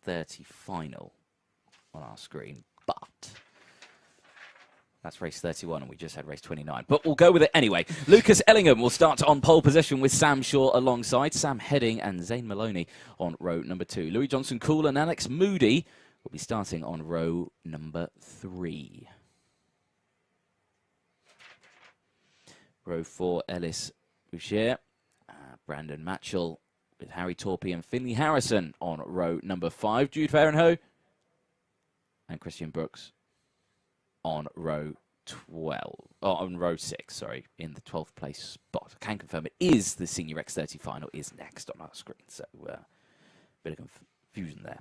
30 final on our screen, but that's race 31, and we just had race 29. But we'll go with it anyway. Lucas Ellingham will start on pole position with Sam Shaw alongside Sam Heading and Zane Maloney on row number 2. Louis Johnson-Cool and Alex Moody will be starting on row number 3. Row 4, Ellis Boucher, Brandon Matchell with Harry Torpey and Finley Harrison on row number 5. Jude Farenho and Christian Brooks on row 6, sorry, in the 12th place spot. I can confirm it is the Senior X30 final is next on our screen, so bit of confusion there.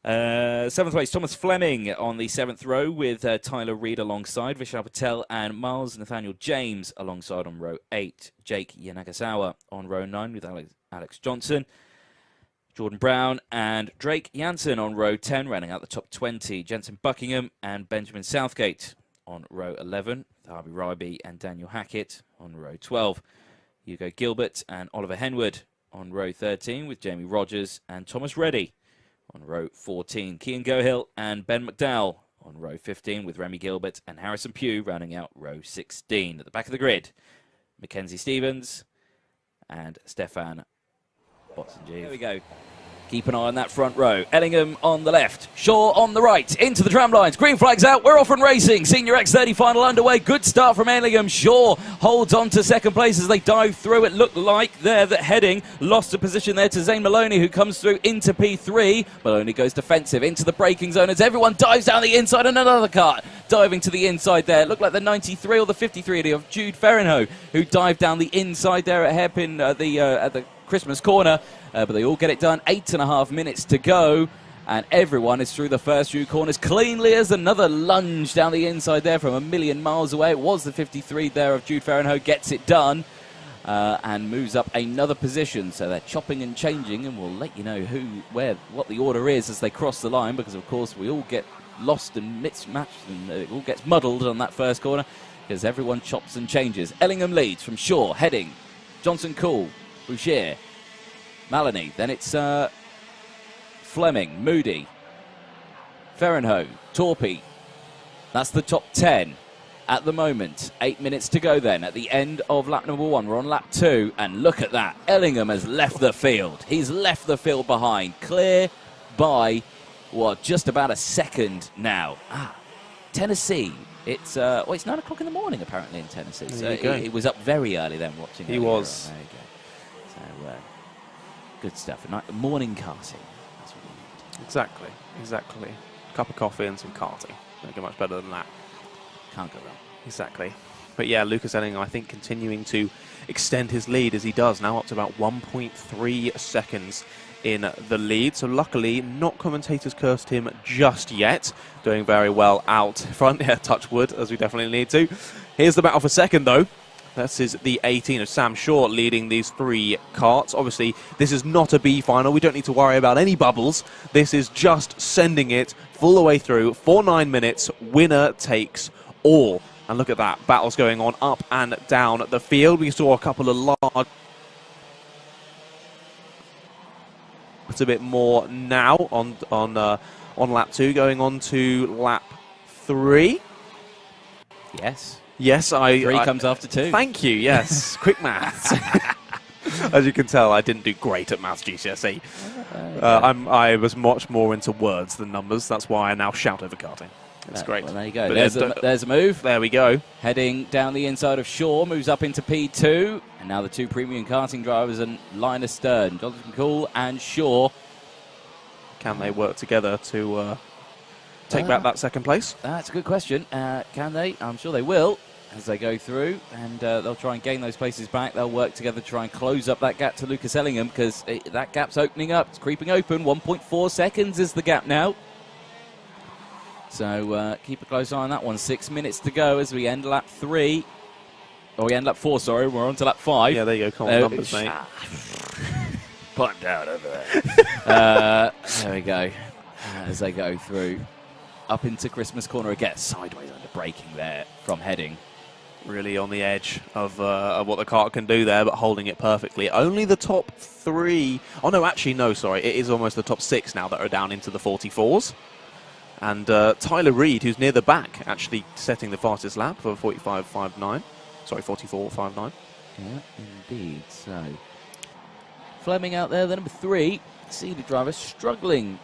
7th place, Thomas Fleming on the 7th row with Tyler Reid alongside, Vishal Patel and Miles Nathaniel James alongside on row 8. Jake Yanagasawa on row 9 with Alex Johnson. Jordan Brown and Drake Jansen on row 10, rounding out the top 20. Jensen Buckingham and Benjamin Southgate on row 11. Harvey Ryby and Daniel Hackett on row 12. Hugo Gilbert and Oliver Henwood on row 13 with Jamie Rogers and Thomas Reddy on row 14. Cian Gohill and Ben McDowell on row 15 with Remy Gilbert and Harrison Pugh rounding out row 16. At the back of the grid, Mackenzie Stevens and Stefan Botsingev. There we go. Keep an eye on that front row. Ellingham on the left, Shaw on the right, into the tram lines. Green flags out, we're off and racing. Senior X30 final underway. Good start from Ellingham. Shaw holds on to second place as they dive through. It looked like there that Heading lost a position there to Zane Maloney, who comes through into P3. Maloney goes defensive into the braking zone as everyone dives down the inside, and another car diving to the inside there. It looked like the 93 or the 53 of Jude Farenho, who dived down the inside there at hairpin at the Christmas corner. But they all get it done. 8.5 minutes to go, and everyone is through the first few corners cleanly as another lunge down the inside there from a million miles away. It was the 53 there of Jude Farenho, gets it done and moves up another position. So they're chopping and changing, and we'll let you know what the order is as they cross the line, because of course we all get lost and mismatched, and it all gets muddled on that first corner because everyone chops and changes. Ellingham leads from Shaw, Heading, Johnson-Cool, Boucher, Maloney, then it's Fleming, Moody, Farenho, Torpey. That's the top 10 at the moment. 8 minutes to go then at the end of lap number 1. We're on lap 2, and look at that. Ellingham has left the field. He's left the field behind. Clear by, just about a second now. Tennessee. It's 9 o'clock in the morning apparently in Tennessee. So it was up very early then watching. He was. There you go. So, good stuff. Morning karting. That's what we need. Exactly. Cup of coffee and some karting. Don't get much better than that. Can't go wrong. Exactly. But yeah, Lucas Ellingham, I think, continuing to extend his lead as he does, now up to about 1.3 seconds in the lead. So luckily, not commentators cursed him just yet. Doing very well out front. Yeah, touch wood, as we definitely need to. Here's the battle for second, though. This is the 18 of Sam Shaw leading these 3 karts. Obviously, this is not a B final. We don't need to worry about any bubbles. This is just sending it full the way through for 9 minutes. Winner takes all. And look at that. Battles going on up and down the field. We saw a couple of large... It's a bit more now on lap 2, going on to lap 3. Yes. Yes, 3 comes after 2. Thank you, yes. Quick maths. As you can tell, I didn't do great at maths GCSE. I was much more into words than numbers. That's why I now shout over karting. It's great. Well, there you go. There's a move. There we go. Heading down the inside of Shaw, moves up into P2. And now the 2 premium karting drivers and Linus Stern, Johnson-Cool and Shaw. Can they work together to take back that second place? That's a good question. Can they? I'm sure they will as they go through, and they'll try and gain those places back. They'll work together to try and close up that gap to Lucas Ellingham, because that gap's opening up. It's creeping open. 1.4 seconds is the gap now. So keep a close eye on that one. 6 minutes to go as we end lap 3. Or we end lap 4, sorry. We're on to lap 5. Yeah, there you go. Come on, numbers, mate. Put them down over there. There we go. As they go through. Up into Christmas corner again. Sideways under braking there from Heading. Really on the edge of what the kart can do there, but holding it perfectly. Only the top 3. Oh, no, actually, no, sorry. It is almost the top 6 now that are down into the 44s. And Tyler Reid, who's near the back, actually setting the fastest lap for 45.59. Sorry, 44.59. Yeah, indeed. So, Fleming out there, the number 3, seeded driver, struggling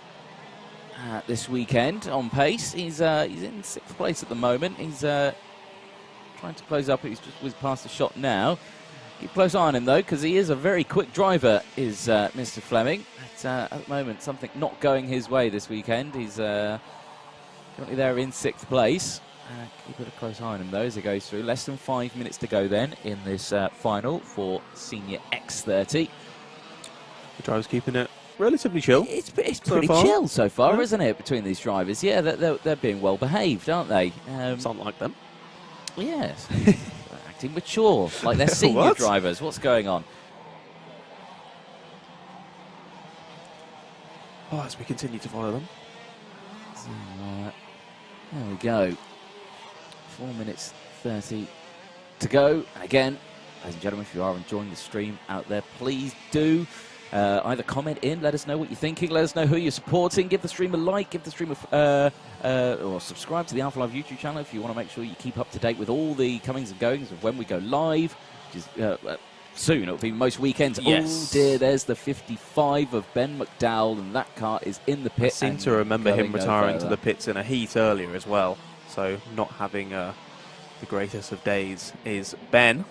this weekend on pace. He's in 6th place at the moment. He's trying to close up. He's just whizzed past the shot now. Keep a close eye on him, though, because he is a very quick driver, is Mr. Fleming. But, at the moment, something not going his way this weekend. He's currently there in 6th place. Keep a close eye on him, though, as he goes through. Less than 5 minutes to go, then, in this final for Senior X30. The driver's keeping it relatively chill. It's pretty chill so far, isn't it, between these drivers? Yeah, they're being well behaved, aren't they? Some like them. Yes. Acting mature, like they're senior drivers. What's going on? Oh, as we continue to follow them. So, there we go. 4 minutes 30 to go. And again, ladies and gentlemen, if you are enjoying the stream out there, please do either comment in, let us know what you're thinking, let us know who you're supporting, give the stream a like, give the stream or subscribe to the Alpha Live YouTube channel if you want to make sure you keep up to date with all the comings and goings of when we go live, which is soon. It'll be most weekends. Yes. Oh dear, there's the 55 of Ben McDowell, and that car is in the pit. I seem to remember him retiring to the pits in a heat earlier as well, so not having the greatest of days is Ben.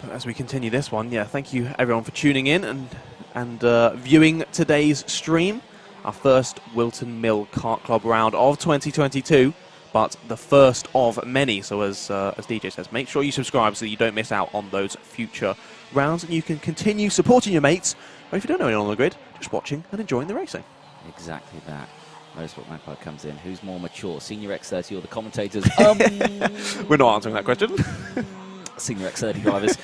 But as we continue this one, yeah, thank you everyone for tuning in and viewing today's stream. Our first Whilton Mill Kart Club round of 2022, but the first of many. So as DJ says, make sure you subscribe so you don't miss out on those future rounds, and you can continue supporting your mates, or if you don't know anyone on the grid, just watching and enjoying the racing. Exactly that. Motorsport Magpie comes in. Who's more mature, Senior X30 or the commentators? We're not answering that question. Senior X30 drivers.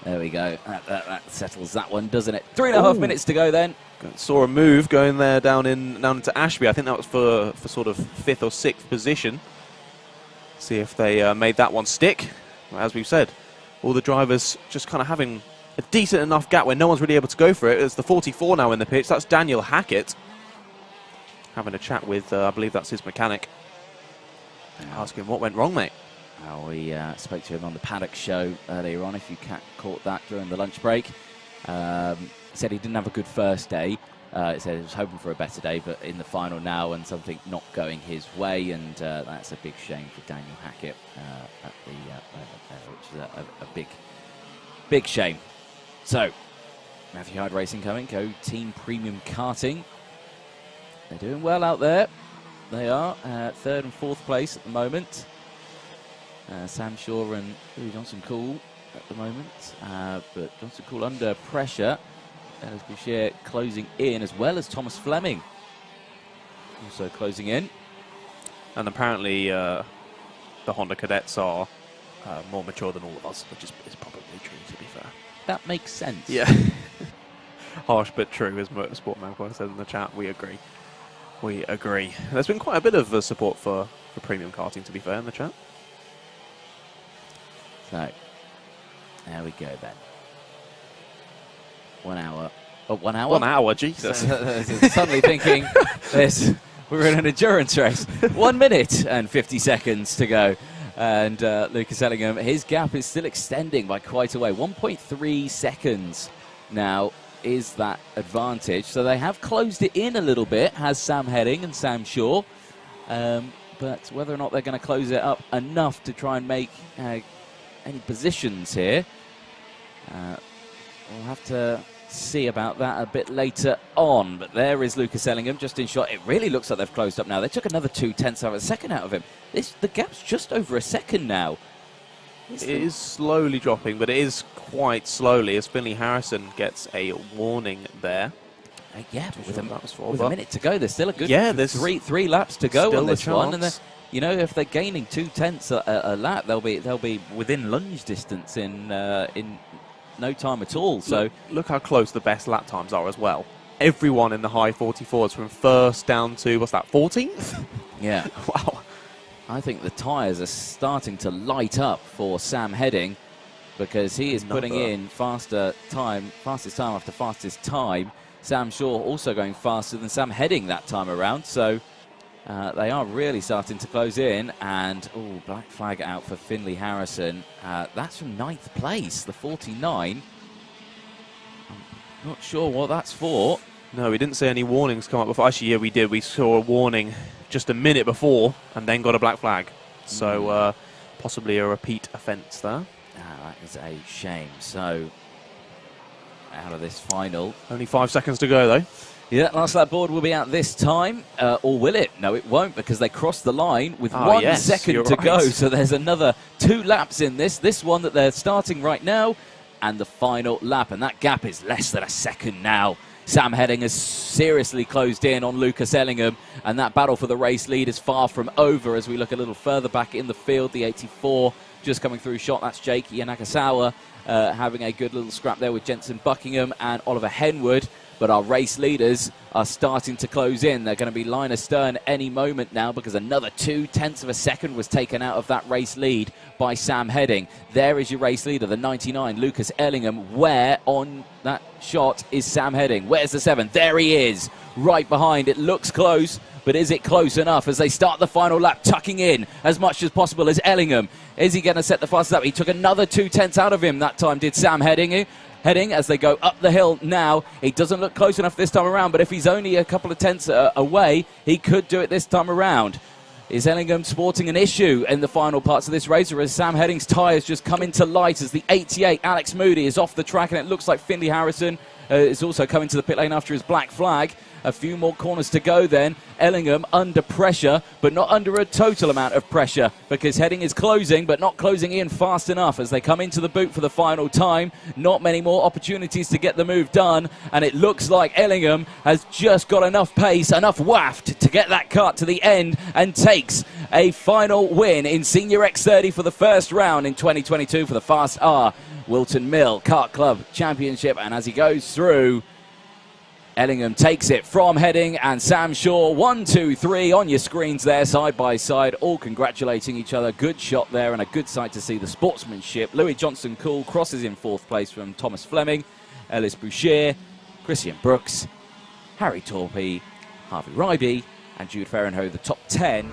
There we go. That settles that one, doesn't it? 3.5 minutes to go then. Saw a move going there down into Ashby. I think that was for sort of 5th or 6th position. See if they made that one stick. As we've said, all the drivers just kind of having a decent enough gap where no one's really able to go for it. There's the 44 now in the pitch. That's Daniel Hackett. Having a chat with, I believe that's his mechanic. Asking what went wrong, mate. We spoke to him on the Paddock show earlier on, if you caught that during the lunch break. Said he didn't have a good first day. He said he was hoping for a better day, but in the final now and something not going his way, and that's a big shame for Daniel Hackett at the which is a big shame. So, Matthew Hyde Racing coming, Go Team Premium Karting. They're doing well out there. They are 3rd and 4th place at the moment. Sam Shaw and Louis Johnson-Cool at the moment, but Johnson-Cool under pressure. Dennis Boucher closing in, as well as Thomas Fleming also closing in. And apparently the Honda cadets are more mature than all of us, which is probably true, to be fair. That makes sense. Yeah. Harsh but true, as Motorsport Magpie said in the chat. We agree. We agree. There's been quite a bit of support for premium karting, to be fair, in the chat. So, there we go then. 1 hour. Oh, 1 hour? 1 hour, Jesus. Suddenly thinking, we're in an endurance race. 1 minute and 50 seconds to go. And Lucas Ellingham, his gap is still extending by quite a way. 1.3 seconds now is that advantage. So they have closed it in a little bit, has Sam Heading and Sam Shaw. But whether or not they're going to close it up enough to try and make any positions here, we'll have to see about that a bit later on. But there is Lucas Ellingham just in shot. It really looks like they've closed up now. They took another 0.2 of a second out of him. The gap's just over a second now. It is slowly dropping, but it is quite slowly as Finley Harrison gets a warning there. Yeah, with a minute to go, there's still a good there's three laps to go on this one. And you know, if they're gaining 0.2 a lap, they'll be within lunge distance in no time at all. So look how close the best lap times are as well. Everyone in the high 44s from first down to, what's that, 14th? Yeah. Wow. I think the tyres are starting to light up for Sam Heading, because he is putting in fastest time after fastest time. Sam Shaw also going faster than Sam Heading that time around. So they are really starting to close in. And, oh, black flag out for Finley Harrison. That's from 9th place, the 49. I'm not sure what that's for. No, we didn't see any warnings come up before. Actually, yeah, we did. We saw a warning just a minute before and then got a black flag. So possibly a repeat offence there. That is a shame. So, out of this final. Only 5 seconds to go, though. Yeah, last lap board will be out this time. Or will it? No, it won't, because they crossed the line with 1 second to go. So there's another 2 laps in this. This one that they're starting right now, and the final lap. And that gap is less than a second now. Sam Heading has seriously closed in on Lucas Ellingham, and that battle for the race lead is far from over as we look a little further back in the field. The 84 just coming through shot. That's Jake Yanagasawa having a good little scrap there with Jensen Buckingham and Oliver Henwood. But our race leaders are starting to close in. They're going to be line astern any moment now, because another 0.2 of a second was taken out of that race lead by Sam Heading. There is your race leader, the 99, Lucas Ellingham. Where on that shot is Sam Heading? Where's the 7? There he is, right behind. It looks close, but is it close enough as they start the final lap, tucking in as much as possible as Ellingham? Is he going to set the fastest lap? He took another 0.2 out of him that time, did Sam Heading. As they go up the hill now. He doesn't look close enough this time around, but if he's only a couple of tenths away, he could do it this time around. Is Ellingham sporting an issue in the final parts of this race, or has Sam Heading's tyres just come into light as the 88, Alex Moody, is off the track, and it looks like Finley Harrison is also coming to the pit lane after his black flag. A few more corners to go then. Ellingham under pressure, but not under a total amount of pressure, because Heading is closing, but not closing in fast enough as they come into the boot for the final time. Not many more opportunities to get the move done, and it looks like Ellingham has just got enough pace, enough waft to get that kart to the end and takes a final win in Senior X30 for the first round in 2022 for the Fast R Whilton Mill Kart Club Championship. And as he goes through, Ellingham takes it from Heading and Sam Shaw. 1, 2, 3 on your screens there, side by side, all congratulating each other. Good shot there and a good sight to see the sportsmanship. Louis Johnson-Cool crosses in 4th place from Thomas Fleming, Ellis Boucher, Christian Brooks, Harry Torpey, Harvey Ryby and Jude Ferrenho, the top 10.